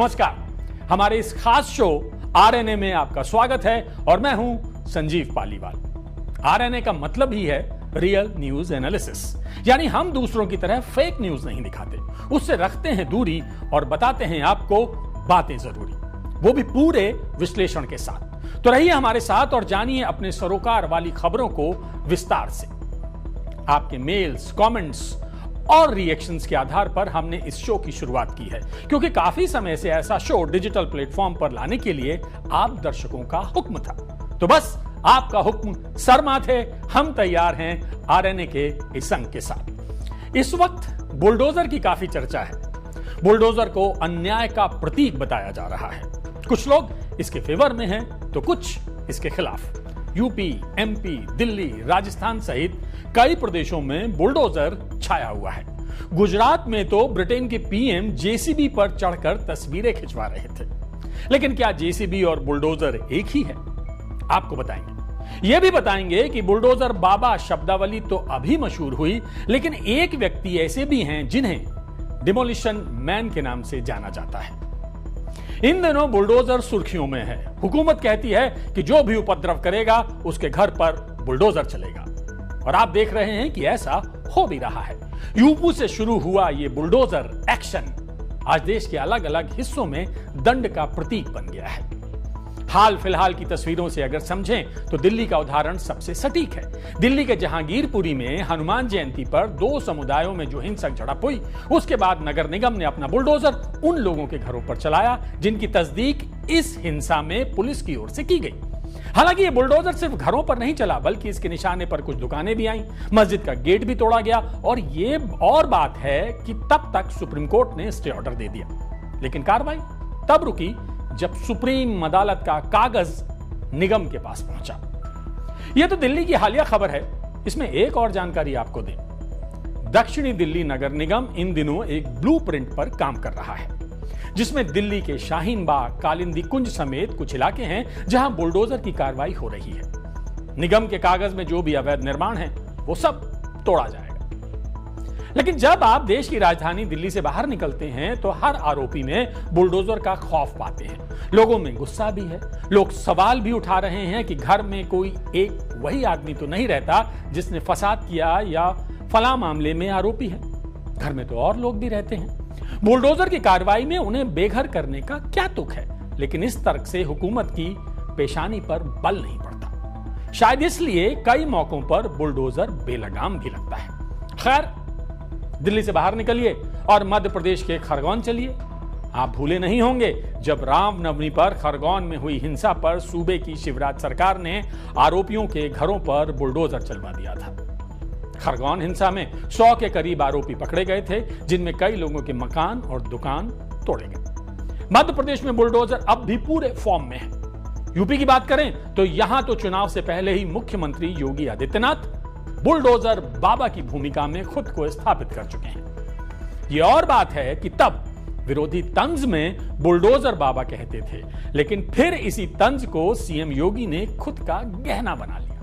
नमस्कार, हमारे इस खास शो आरएनए में आपका स्वागत है और मैं हूं संजीव पालीवाल। आरएनए का मतलब ही है रियल न्यूज एनालिसिस, यानी हम दूसरों की तरह फेक न्यूज नहीं दिखाते, उससे रखते हैं दूरी और बताते हैं आपको बातें जरूरी, वो भी पूरे विश्लेषण के साथ। तो रहिए हमारे साथ और जानिए अपने सरोकार वाली खबरों को विस्तार से। आपके मेल्स, कमेंट्स और रिएक्शंस के आधार पर हमने इस शो की शुरुआत की है, क्योंकि काफी समय से ऐसा शो डिजिटल प्लेटफॉर्म पर लाने के लिए आप दर्शकों का हुक्म था। तो बस आपका हुक्म सर माथे, हम तैयार हैं आरएनए के इस अंक के साथ। इस वक्त बुलडोजर की काफी चर्चा है। बुलडोजर को अन्याय का प्रतीक बताया जा रहा है। कुछ लोग इसके फेवर में हैं तो कुछ इसके खिलाफ। यूपी, एमपी, दिल्ली, राजस्थान सहित कई प्रदेशों में बुलडोजर छाया हुआ है। गुजरात में तो ब्रिटेन के पीएम जेसीबी पर चढ़कर तस्वीरें खिंचवा रहे थे। लेकिन क्या जेसीबी और बुलडोजर एक ही है? आपको बताएंगे। यह भी बताएंगे कि बुलडोजर बाबा शब्दावली तो अभी मशहूर हुई, लेकिन एक व्यक्ति ऐसे भी हैं जिन्हें डिमोलिशन मैन के नाम से जाना जाता है। इन दिनों बुलडोजर सुर्खियों में है। हुकूमत कहती है कि जो भी उपद्रव करेगा उसके घर पर बुलडोजर चलेगा, और आप देख रहे हैं कि ऐसा हो भी रहा है। यूपी से शुरू हुआ ये बुलडोजर एक्शन आज देश के अलग अलग हिस्सों में दंड का प्रतीक बन गया है। हाल फिलहाल की तस्वीरों से अगर समझें तो दिल्ली का उदाहरण सबसे सटीक है। दिल्ली के जहांगीरपुरी में हनुमान जयंती पर दो समुदायों में जो हिंसक झड़प हुई, उसके बाद नगर निगम ने अपना बुलडोजर उन लोगों के घरों पर चलाया जिनकी तस्दीक इस हिंसा में पुलिस की ओर से की गई। हालांकि ये बुलडोजर सिर्फ घरों पर नहीं चला, बल्कि इसके निशाने पर कुछ दुकानें भी आईं, मस्जिद का गेट भी तोड़ा गया, और ये और बात है कि तब तक सुप्रीम कोर्ट ने स्टे ऑर्डर दे दिया। लेकिन कार्रवाई तब रुकी जब सुप्रीम अदालत का कागज निगम के पास पहुंचा। यह तो दिल्ली की हालिया खबर है। इसमें एक और जानकारी आपको दें। दक्षिणी दिल्ली नगर निगम इन दिनों एक ब्लूप्रिंट पर काम कर रहा है, जिसमें दिल्ली के शाहीन बाग, कालिंदी कुंज समेत कुछ इलाके हैं जहां बुलडोजर की कार्रवाई हो रही है। निगम के कागज में जो भी अवैध निर्माण है वो सब तोड़ा जाएगा। लेकिन जब आप देश की राजधानी दिल्ली से बाहर निकलते हैं तो हर आरोपी में बुलडोजर का खौफ पाते हैं। लोगों में गुस्सा भी है। लोग सवाल भी उठा रहे हैं कि घर में कोई एक वही आदमी तो नहीं रहता जिसने फसाद किया या फला मामले में आरोपी है। घर में तो और लोग भी रहते हैं। बुलडोजर की कार्रवाई में उन्हें बेघर करने का क्या तुक है? लेकिन इस तर्क से हुकूमत की पेशानी पर बल नहीं पड़ता। शायद इसलिए कई मौकों पर बुलडोजर बेलगाम भी लगता है। खैर, दिल्ली से बाहर निकलिए और मध्य प्रदेश के खरगोन चलिए। आप भूले नहीं होंगे जब रामनवमी पर खरगोन में हुई हिंसा पर सूबे की शिवराज सरकार ने आरोपियों के घरों पर बुलडोजर चलवा दिया था। खरगोन हिंसा में 100 के करीब आरोपी पकड़े गए थे, जिनमें कई लोगों के मकान और दुकान तोड़े गए। मध्य प्रदेश में बुलडोजर अब भी पूरे फॉर्म में है। यूपी की बात करें तो यहां तो चुनाव से पहले ही मुख्यमंत्री योगी आदित्यनाथ बुलडोजर बाबा की भूमिका में खुद को स्थापित कर चुके हैं। यह और बात है कि तब विरोधी तंज में बुलडोजर बाबा कहते थे, लेकिन फिर इसी तंज को सीएम योगी ने खुद का गहना बना लिया।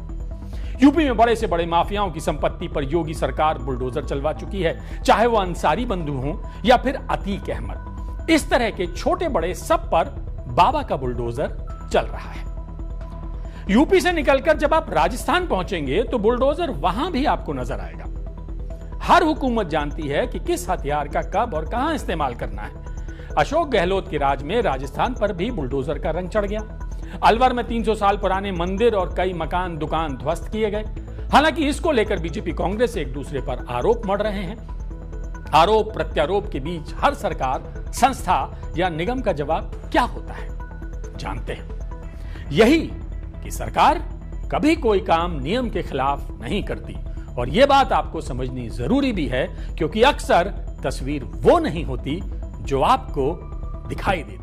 यूपी में बड़े से बड़े माफियाओं की संपत्ति पर योगी सरकार बुलडोजर चलवा चुकी है, चाहे वो अंसारी बंधु हों या फिर अतीक अहमद। इस तरह के छोटे बड़े सब पर बाबा का बुलडोजर चल रहा है। यूपी से निकलकर जब आप राजस्थान पहुंचेंगे तो बुलडोजर वहां भी आपको नजर आएगा। हर हुकूमत जानती है कि किस हथियार का कब और कहां इस्तेमाल करना है। अशोक गहलोत के राज में राजस्थान पर भी बुलडोजर का रंग चढ़ गया। अलवर में 300 साल पुराने मंदिर और कई मकान दुकान ध्वस्त किए गए। हालांकि इसको लेकर बीजेपी कांग्रेस एक दूसरे पर आरोप मढ़ रहे हैं। आरोप प्रत्यारोप के बीच हर सरकार, संस्था या निगम का जवाब क्या होता है जानते हैं। यही कि सरकार कभी कोई काम नियम के खिलाफ नहीं करती, और यह बात आपको समझनी जरूरी भी है, क्योंकि अक्सर तस्वीर वो नहीं होती जो आपको दिखाई देती।